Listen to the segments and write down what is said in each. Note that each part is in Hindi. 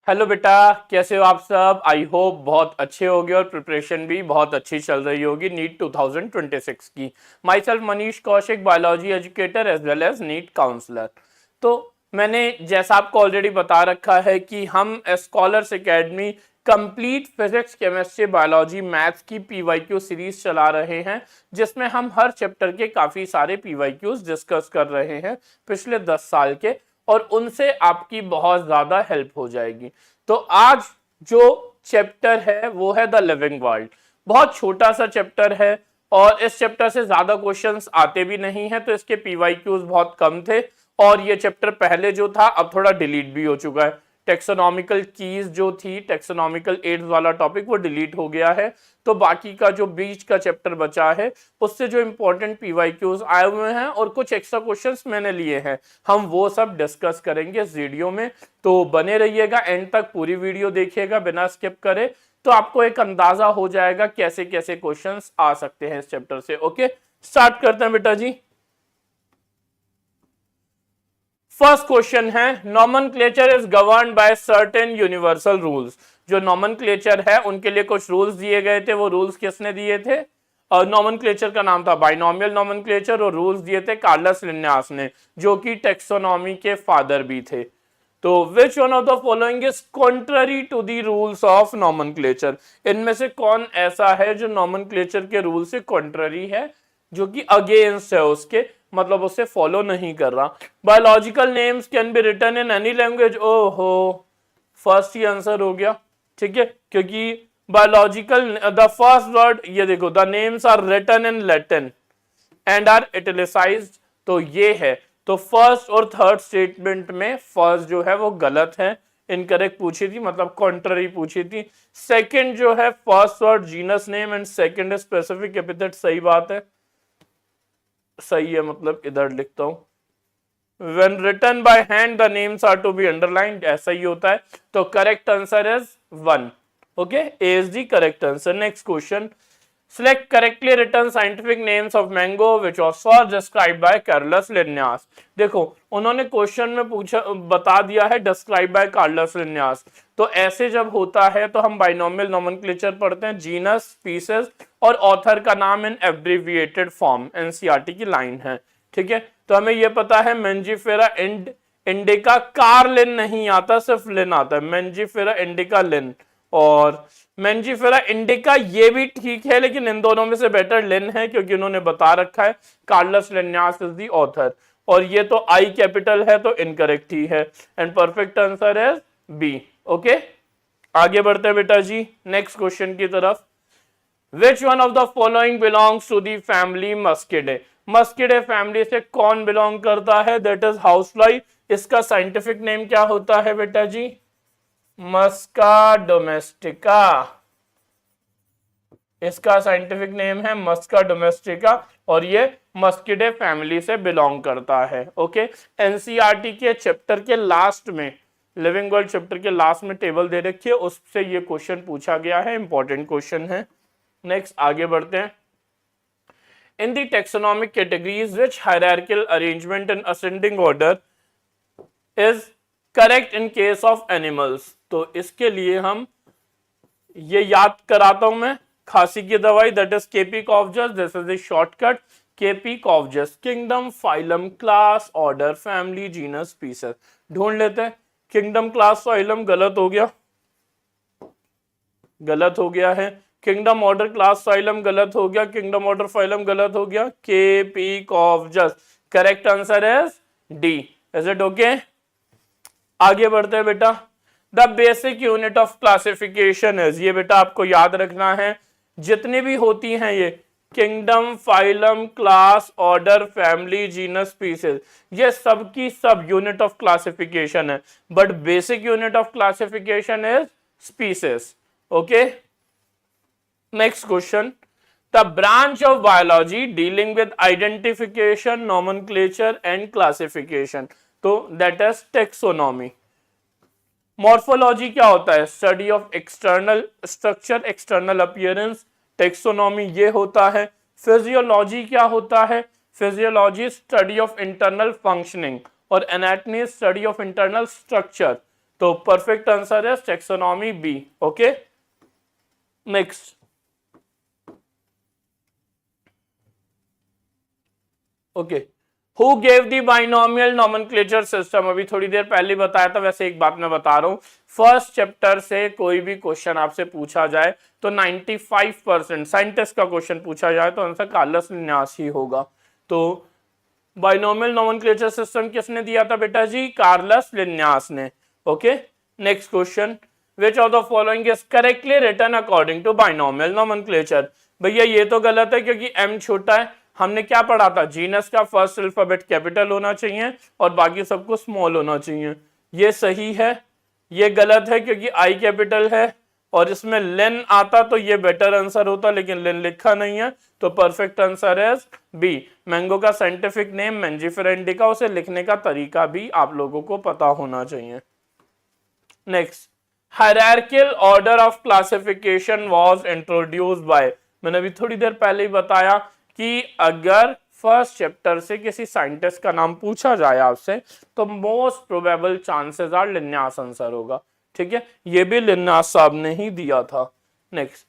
हेलो बेटा, कैसे हो आप सब। आई होप बहुत अच्छे होगे और प्रिपरेशन भी बहुत अच्छी चल रही होगी नीट 2026 की। Myself Manish Kaushik, biology educator as well as NEET counsellor. तो मैंने जैसा आपको ऑलरेडी बता रखा है कि हम scholars academy complete physics, chemistry, biology, maths की पीवाईक्यू सीरीज चला रहे हैं, जिसमें हम हर चैप्टर के काफी सारे पीवाईक्यूज डिस्कस कर रहे हैं पिछले 10 साल के, और उनसे आपकी बहुत ज्यादा हेल्प हो जाएगी। तो आज जो चैप्टर है वो है द लिविंग वर्ल्ड। बहुत छोटा सा चैप्टर है और इस चैप्टर से ज्यादा क्वेश्चंस आते भी नहीं है, तो इसके पीवाईक्यूज बहुत कम थे। और ये चैप्टर पहले जो था अब थोड़ा डिलीट भी हो चुका है। टेक्सोनॉमिकल कीज जो थी, टेक्सोनॉमिकल एड्स वाला टॉपिक, वो डिलीट हो गया है। तो बाकी का जो बीच का चैप्टर बचा है उससे जो इंपॉर्टेंट पीवाईक्यूज आए हुए हैं और कुछ एक्स्ट्रा क्वेश्चंस मैंने लिए हैं, हम वो सब डिस्कस करेंगे इस वीडियो में। तो बने रहिएगा, एंड तक पूरी वीडियो देखिएगा बिना स्किप करे, तो आपको एक अंदाजा हो जाएगा कैसे कैसे क्वेश्चंस आ सकते हैं इस चैप्टर से। ओके, स्टार्ट करते हैं बेटा जी। फर्स्ट क्वेश्चन है, nomenclature is governed by certain universal rules. जो नॉमेनक्लेचर है उनके लिए कुछ रूल्स दिए गए थे। वो रूल्स किसने दिए थे? नॉमेनक्लेचर का नाम था बाइनोमियल नॉमेनक्लेचर, और रूल्स दिए थे कार्लस लिन्नास ने, जो कि टेक्सोनॉमी के फादर भी थे। तो which one of the following is contrary to the rules of nomenclature? इनमें से कौन ऐसा है जो नॉमेनक्लेचर के रूल से कॉन्ट्ररी है, जो कि अगेंस्ट है उसके, मतलब उसे फॉलो नहीं कर रहा। Biological names can be written in any language. ओहो, फर्स्ट ही आंसर हो गया। ठीक है, क्योंकि बायोलॉजिकल द फर्स्ट वर्ड, ये देखो, the names are written in Latin and are italicised, तो ये है। तो फर्स्ट और थर्ड स्टेटमेंट में फर्स्ट जो है वो गलत है, इनकरेक्ट पूछी थी, मतलब कॉन्ट्ररी पूछी थी। सेकंड जो है, first word genus name and second specific epithet, सही बात है, सही है, मतलब इधर लिखता हूं, when written by hand the names are to be underlined, ऐसा ही होता है। तो correct answer is 1। Okay, A is the correct answer. Next question, select correctly written scientific names of mango which was first described by Carolus Linnaeus। देखो, उन्होंने क्वेश्चन में पूछा, बता दिया है डिस्क्राइब बाय कार्लस लिन्नास। तो ऐसे जब होता है तो हम बाइनोमियल नोमेनक्लेचर पढ़ते हैं, जीनस, स्पीसीज और ऑथर का नाम इन एब्रिविएटेड फॉर्म, एनसीईआरटी की लाइन है। ठीक है, तो हमें यह पता है मेंजिफेरा इंडिका, कार्लिन नहीं आता, सिर्फ लिन आता है, मेंजिफेरा इंडिका लिन। और मेंजिफेरा इंडिका ये भी ठीक है, लेकिन इन दोनों में से बेटर लिन है, क्योंकि उन्होंने बता रखा है कार्लस लिन्नास इज द ऑथर। और ये तो आई कैपिटल है, तो इनकरेक्ट ही है, एंड परफेक्ट आंसर है बी। ओके, आगे बढ़ते हैं बेटा जी नेक्स्ट क्वेश्चन की तरफ। Which one of the following belongs to the family Muscidae? Muscidae family से कौन बिलोंग करता है? That is housefly. इसका साइंटिफिक नेम क्या होता है बेटा जी? मस्का डोमेस्टिका। इसका साइंटिफिक नेम है मस्का डोमेस्टिका, और ये मस्किडे फैमिली से बिलोंग करता है। ओके, एनसीईआरटी के चैप्टर के लास्ट में, लिविंग वर्ल्ड चैप्टर के लास्ट में टेबल दे रखी है, उससे ये क्वेश्चन पूछा गया है, इंपॉर्टेंट क्वेश्चन है। नेक्स्ट आगे बढ़ते हैं। In the taxonomic categories which hierarchical arrangement in ascending order is correct in case of animals? तो इसके लिए हम ये याद कराता हूं मैं, खांसी की दवाई, that is KP COFGS. This is the shortcut, KP COFGS. Kingdom, phylum, class, order, family, genus, species. ढूंढ लेते हैं। किंगडम, क्लास, फाइलम गलत हो गया, गलत हो गया है। किंगडम, ऑर्डर, क्लास, फाइलम गलत हो गया। किंगडम, ऑर्डर, फाइलम गलत हो गया। KP COFGS, correct answer is D. Is it okay? आगे बढ़ते हैं बेटा। The basic unit of classification is, ये बेटा आपको याद रखना है, जितनी भी होती हैं ये kingdom, phylum, class, order, family, genus, species, ये सब की सब यूनिट ऑफ क्लासिफिकेशन है, but basic unit of classification is species. Okay, next question, the branch of biology dealing with identification, nomenclature and classification, तो दैट इज टेक्सोनॉमी। मॉर्फोलॉजी क्या होता है? Study of external structure, external appearance, taxonomy ये होता है। फिजियोलॉजी क्या होता है? Physiology study of internal functioning, और anatomy study of internal structure. तो परफेक्ट आंसर है taxonomy B. Okay, next. Okay, who gave the binomial nomenclature system? अभी थोड़ी देर पहले बताया था, वैसे एक बात मैं बता रहा हूं, फर्स्ट चैप्टर से कोई भी क्वेश्चन आपसे पूछा जाए तो 95% साइंटिस्ट का क्वेश्चन पूछा जाए तो आंसर कार्लस लिन्नास ही होगा। तो बाइनोमियल नॉमेनक्लेचर सिस्टम किसने दिया था बेटा जी? कार्लस लिन्नास ने। Okay, next question, which of the following is correctly written according to binomial nomenclature? भैया ये तो गलत है क्योंकि m छोटा है। हमने क्या पढ़ा था? जीनस का फर्स्ट अल्फाबेट कैपिटल होना चाहिए और बाकी सबको स्मॉल होना चाहिए। ये सही है। ये गलत है क्योंकि आई कैपिटल है और इसमें लेन आता तो ये बेटर आंसर होता, लेकिन लेन लिखा नहीं है, तो परफेक्ट आंसर है बी। मैंगो का साइंटिफिक नेम मैंजीफेरा इंडिका, उसे लिखने का तरीका भी आप लोगों को पता होना चाहिए। Next, hierarchical order of classification was introduced by? मैंने अभी थोड़ी देर पहले ही बताया कि अगर फर्स्ट चैप्टर से किसी साइंटिस्ट का नाम पूछा जाए आपसे तो most probable chances are Linnaeus answer होगा। ठीक है, ये भी लिन्नास साहब ने ही दिया था। Next,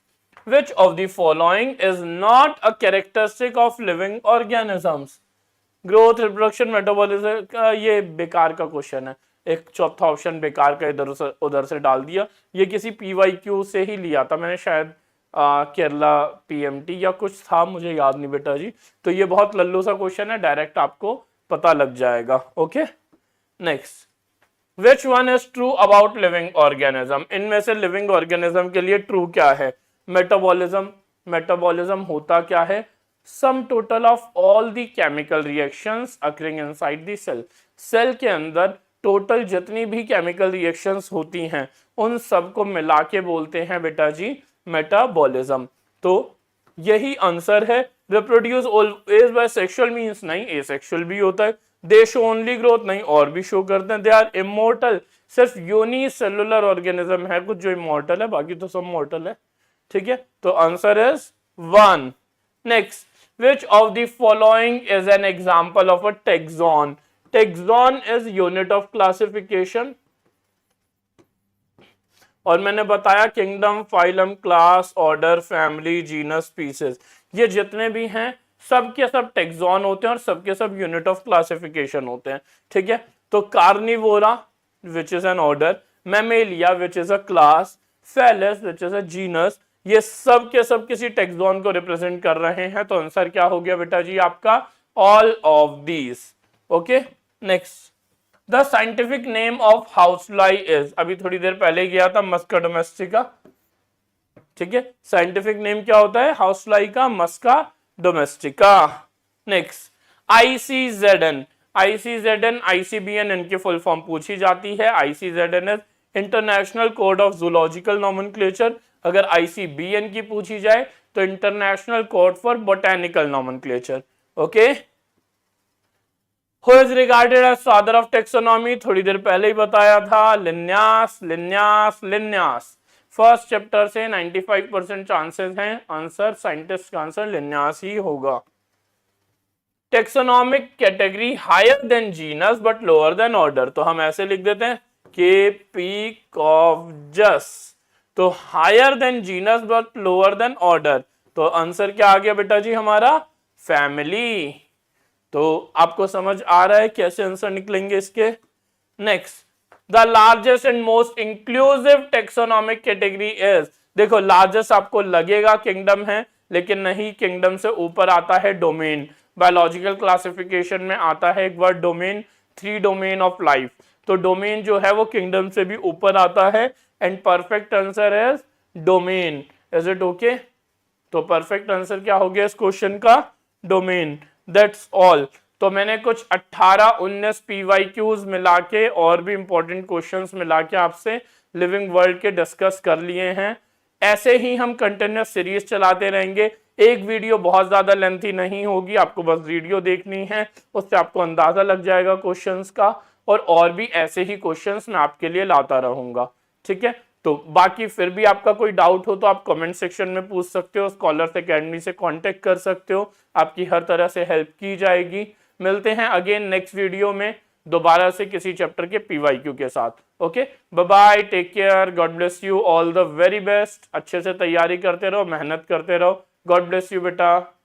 which of the following is not a characteristic of living organisms? Growth, reproduction, metabolism, ये बेकार का क्वेश्चन है। एक चौथा ऑप्शन बेकार का इधर उधर से डाल दिया। ये किसी PYQ से ही लिया था मैंने, शायद केरला PMT या कुछ था, मुझे याद नहीं बेटा जी। तो ये बहुत लल्लू सा क्वेश्चन है, डायरेक्ट आपको पता लग जाएगा। Okay, next, which one is true about living organism? इनमें से लिविंग ऑर्गेनिज्म के लिए ट्रू क्या है? मेटाबॉलिज्म। मेटाबॉलिज्म होता क्या है? Sum total of all the chemical reactions occurring inside the cell. Cell के अंदर टोटल जितनी भी केमिकल रिएक्शंस होती हैं उन सबको मिला के बोलते हैं बेटा जी मेटाबॉलिज्म। तो यही आंसर है। Reproduce always by sexual means नहीं, एसेक्सुअल भी होता है। दे शो ओनली ग्रोथ नहीं, और भी शो करते हैं। दे आर इमोर्टल, सिर्फ यूनिसेलुलर ऑर्गेनिज्म है कुछ जो इमोर्टल है, बाकी तो सब मॉर्टल है। ठीक है, तो answer is 1। Next, which of the following is an example of a taxon? Taxon is unit of classification। और मैंने बताया kingdom, phylum, class, order, family, genus, species, ये जितने भी हैं सबके सब टेक्सॉन होते हैं और सबके सब यूनिट ऑफ क्लासिफिकेशन होते हैं। ठीक है, तो Carnivora which is an order, Mammalia which is a class, Felis which is a genus, ये सब के सब किसी टेक्सॉन को रिप्रेजेंट कर रहे हैं। तो आंसर क्या हो गया बेटा जी आपका? All of these. Okay, next, the scientific name of housefly is? अभी थोड़ी देर पहले गया था, मस्का डोमेस्टिका। ठीक है, साइंटिफिक नेम क्या होता है हाउसफ्लाई का? Musca domestica. Next, ICZN। ICZN, ICBN, इनकी फुल फॉर्म पूछी जाती है। ICZN is international code of zoological nomenclature. अगर ICBN की पूछी जाए तो international code for botanical nomenclature. Okay, who is regarded as father of taxonomy? थोड़ी देर पहले ही बताया था, लिन्नास, लिन्नास, लिन्नास। फर्स्ट चैप्टर से 95% चांसेस हैं आंसर, साइंटिस्ट का आंसर लिन्नास ही होगा। Taxonomic category higher than genus but lower than order, तो हम ऐसे लिख देते हैं KP कॉवजस। तो higher than genus but lower than order, तो आंसर क्या आ गया बेटा जी हमारा? फैमिली। तो आपको समझ आ रहा है कैसे आंसर निकलेंगे इसके? Next, the largest and most inclusive taxonomic category is? देखो लार्जेस्ट आपको लगेगा किंगडम है, लेकिन नहीं, किंगडम से ऊपर आता है डोमेन। बायोलॉजिकल क्लासिफिकेशन में आता है एक word domain, 3 domain of life. तो डोमेन जो है वो किंगडम से भी ऊपर आता है and perfect answer is domain. Is it okay? तो परफेक्ट आंसर क्या हो गया इस क्वेश्चन का? डोमेन। That's all. तो मैंने कुछ 18-19 PYQs मिला के और भी इंपॉर्टेंट क्वेश्चंस मिला के आपसे लिविंग वर्ल्ड के डिस्कस कर लिए हैं। ऐसे ही हम कंटिन्यूअस सीरीज चलाते रहेंगे। एक वीडियो बहुत ज्यादा लेंथी नहीं होगी, आपको बस वीडियो देखनी है, उससे आपको अंदाजा लग जाएगा क्वेश्चंस का। और भी ऐसे ही क्वेश्चंस मैं आपके लिए लाता रहूंगा। ठीक है, तो बाकी फिर भी आपका कोई डाउट हो तो आप कमेंट सेक्शन में पूछ सकते हो, स्कॉलर्स एकेडमी से कांटेक्ट कर सकते हो, आपकी हर तरह से हेल्प की जाएगी। मिलते हैं अगेन नेक्स्ट वीडियो में। दोबारा से किसी चैप्टर के पीवाईक्यू के साथ। Okay, bye bye, take care, God bless you, all the very best. अच्छे से तैयारी करते रहो, मेहनत करते रहो। गॉड ब्लेस यू बेटा।